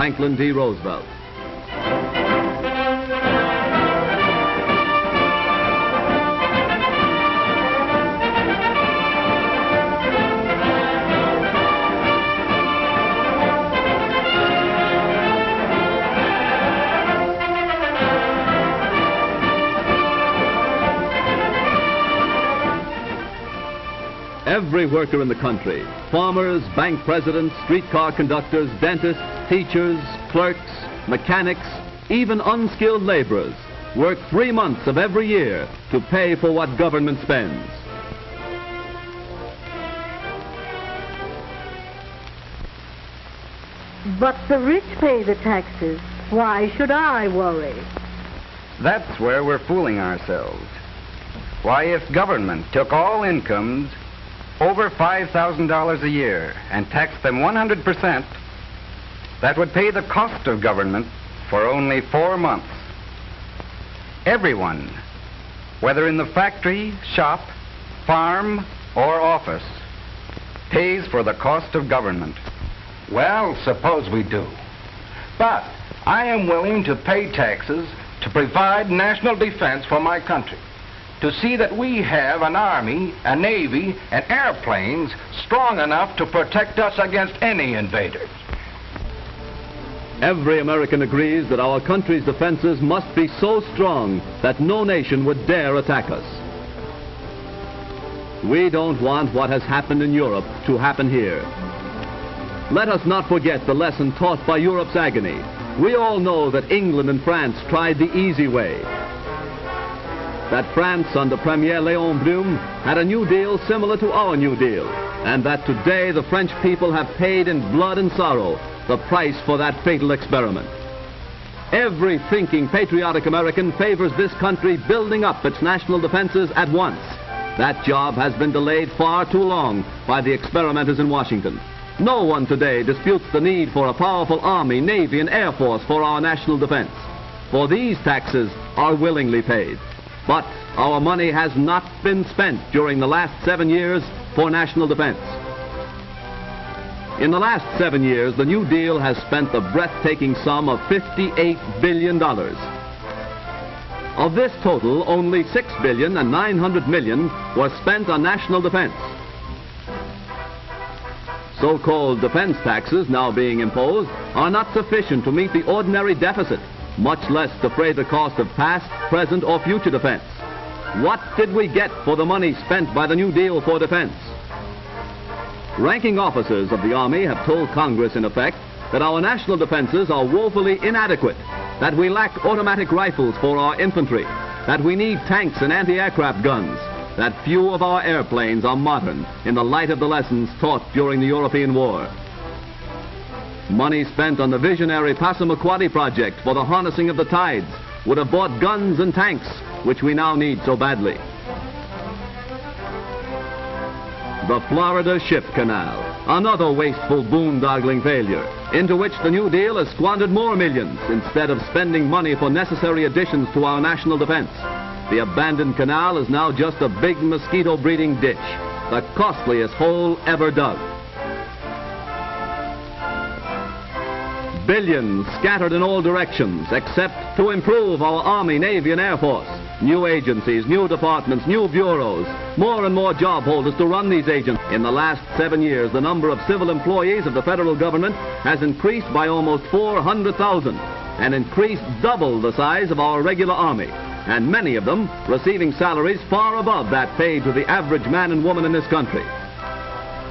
Franklin D. Roosevelt. Every worker in the country, farmers, bank presidents, streetcar conductors, dentists, teachers, clerks, mechanics, even unskilled laborers, work 3 months of every year to pay for what government spends. But the rich pay the taxes. Why should I worry? That's where we're fooling ourselves. Why, if government took all incomes over $5,000 a year and taxed them 100%, that would pay the cost of government for only 4 months. Everyone, whether in the factory, shop, farm, or office, pays for the cost of government. Well, suppose we do. But I am willing to pay taxes to provide national defense for my country, to see that we have an army, a navy, and airplanes strong enough to protect us against any invaders. Every American agrees that our country's defenses must be so strong that no nation would dare attack us. We don't want what has happened in Europe to happen here. Let us not forget the lesson taught by Europe's agony. We all know that England and France tried the easy way. That France under Premier Léon Blum had a New Deal similar to our New Deal, and that today the French people have paid in blood and sorrow the price for that fatal experiment. Every thinking, patriotic American favors this country building up its national defenses at once. That job has been delayed far too long by the experimenters in Washington. No one today disputes the need for a powerful Army, Navy, and Air Force for our national defense. For these taxes are willingly paid. But our money has not been spent during the last 7 years for national defense. In the last 7 years, the New Deal has spent the breathtaking sum of $58 billion. Of this total, only $6 billion and $900 million was spent on national defense. So-called defense taxes now being imposed are not sufficient to meet the ordinary deficit, much less defray the cost of past, present, or future defense. What did we get for the money spent by the New Deal for defense? Ranking officers of the Army have told Congress, in effect, that our national defenses are woefully inadequate, that we lack automatic rifles for our infantry, that we need tanks and anti-aircraft guns, that few of our airplanes are modern in the light of the lessons taught during the European War. Money spent on the visionary Passamaquoddy project for the harnessing of the tides would have bought guns and tanks, which we now need so badly. The Florida Ship Canal, another wasteful, boondoggling failure, into which the New Deal has squandered more millions instead of spending money for necessary additions to our national defense. The abandoned canal is now just a big mosquito-breeding ditch, the costliest hole ever dug. Billions scattered in all directions, except to improve our Army, Navy, and Air Force. New agencies, new departments, new bureaus, more and more job holders to run these agencies. In the last 7 years, the number of civil employees of the federal government has increased by almost 400,000, and increased double the size of our regular Army, and many of them receiving salaries far above that paid to the average man and woman in this country.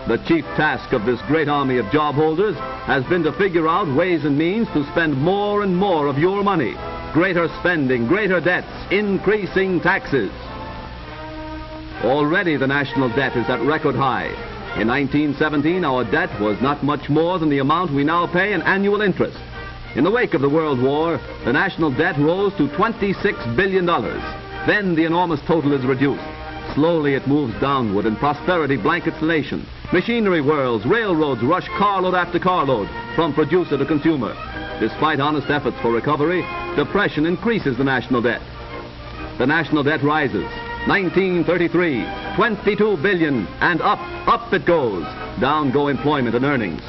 The chief task of this great army of job holders has been to figure out ways and means to spend more and more of your money. Greater spending, greater debts, increasing taxes. Already the national debt is at record high. In 1917, our debt was not much more than the amount we now pay in annual interest. In the wake of the World War, the national debt rose to $26 billion. Then the enormous total is reduced. Slowly it moves downward and prosperity blankets the nation. Machinery whirls, railroads rush carload after carload from producer to consumer. Despite honest efforts for recovery, depression increases the national debt. The national debt rises. 1933, $22 billion, and up it goes. Down go employment and earnings.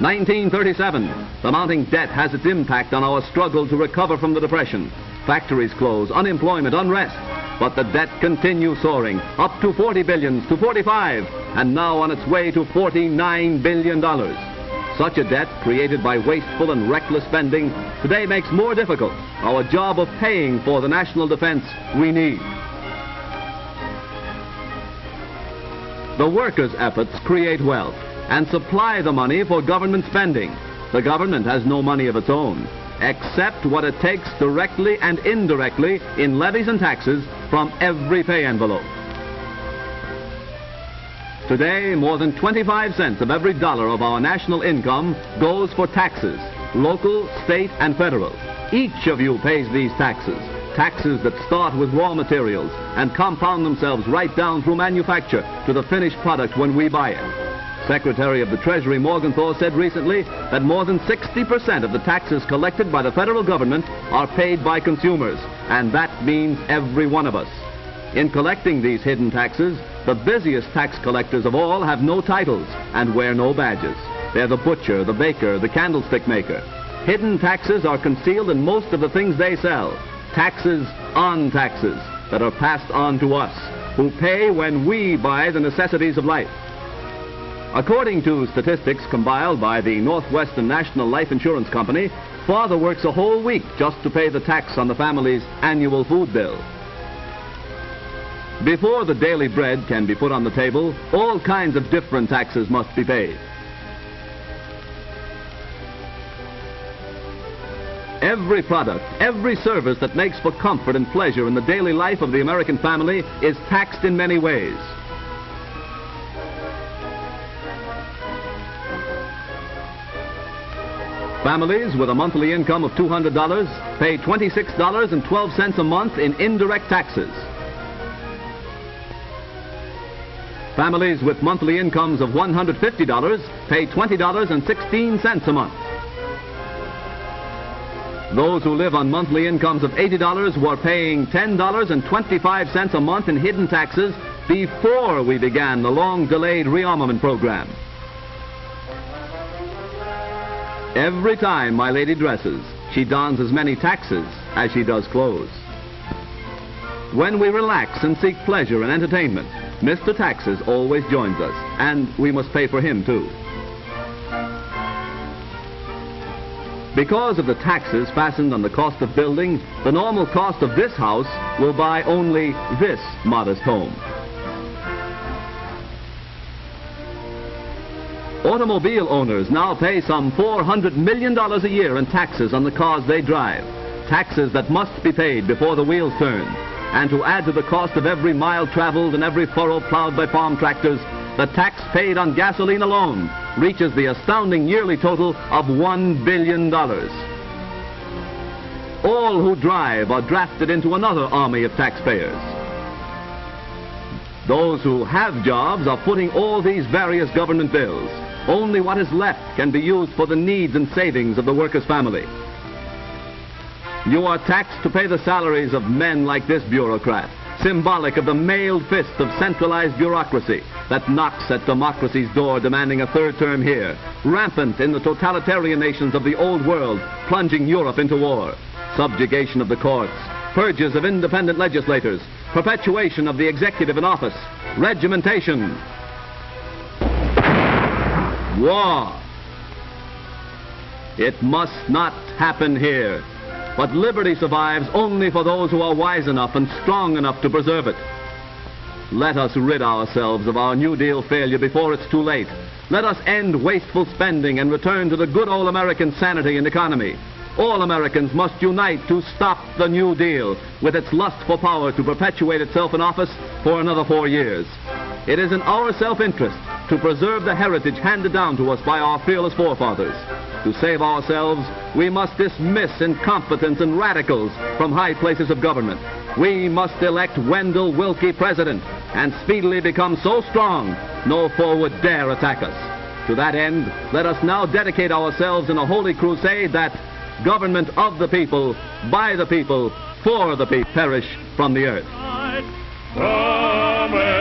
1937, the mounting debt has its impact on our struggle to recover from the Depression. Factories close, unemployment, unrest. But the debt continues soaring, up to $40 billion, to $45, and now on its way to $49 billion. Such a debt, created by wasteful and reckless spending, today makes more difficult our job of paying for the national defense we need. The workers' efforts create wealth and supply the money for government spending. The government has no money of its own, except what it takes directly and indirectly in levies and taxes from every pay envelope. Today, more than 25 cents of every dollar of our national income goes for taxes, local, state, and federal. Each of you pays these taxes, taxes that start with raw materials and compound themselves right down through manufacture to the finished product when we buy it. Secretary of the Treasury Morgenthau said recently that more than 60% of the taxes collected by the federal government are paid by consumers, and that means every one of us. In collecting these hidden taxes, the busiest tax collectors of all have no titles and wear no badges. They're the butcher, the baker, the candlestick maker. Hidden taxes are concealed in most of the things they sell. Taxes on taxes that are passed on to us, who pay when we buy the necessities of life. According to statistics compiled by the Northwestern National Life Insurance Company, father works a whole week just to pay the tax on the family's annual food bill. Before the daily bread can be put on the table, all kinds of different taxes must be paid. Every product, every service that makes for comfort and pleasure in the daily life of the American family is taxed in many ways. Families with a monthly income of $200 pay $26.12 a month in indirect taxes. Families with monthly incomes of $150 pay $20.16 a month. Those who live on monthly incomes of $80 were paying $10.25 a month in hidden taxes before we began the long-delayed rearmament program. Every time my lady dresses, she dons as many taxes as she does clothes. When we relax and seek pleasure and entertainment, Mr. Taxes always joins us, and we must pay for him too. Because of the taxes fastened on the cost of building, the normal cost of this house will buy only this modest home. Automobile owners now pay some $400 million a year in taxes on the cars they drive, taxes that must be paid before the wheels turn. And to add to the cost of every mile traveled and every furrow plowed by farm tractors, the tax paid on gasoline alone reaches the astounding yearly total of $1 billion. All who drive are drafted into another army of taxpayers. Those who have jobs are footing all these various government bills. Only what is left can be used for the needs and savings of the worker's family. You are taxed to pay the salaries of men like this bureaucrat, symbolic of the mailed fist of centralized bureaucracy that knocks at democracy's door demanding a third term here, rampant in the totalitarian nations of the old world, plunging Europe into war. Subjugation of the courts, purges of independent legislators, perpetuation of the executive in office, regimentation. War. It must not happen here. But liberty survives only for those who are wise enough and strong enough to preserve it. Let us rid ourselves of our New Deal failure before it's too late. Let us end wasteful spending and return to the good old American sanity and economy. All Americans must unite to stop the New Deal with its lust for power to perpetuate itself in office for another 4 years. It is in our self-interest to preserve the heritage handed down to us by our fearless forefathers. To save ourselves, we must dismiss incompetents and radicals from high places of government. We must elect Wendell Wilkie president and speedily become so strong no foe would dare attack us. To that end, let us now dedicate ourselves in a holy crusade that government of the people, by the people, for the people, perish from the earth. Amen.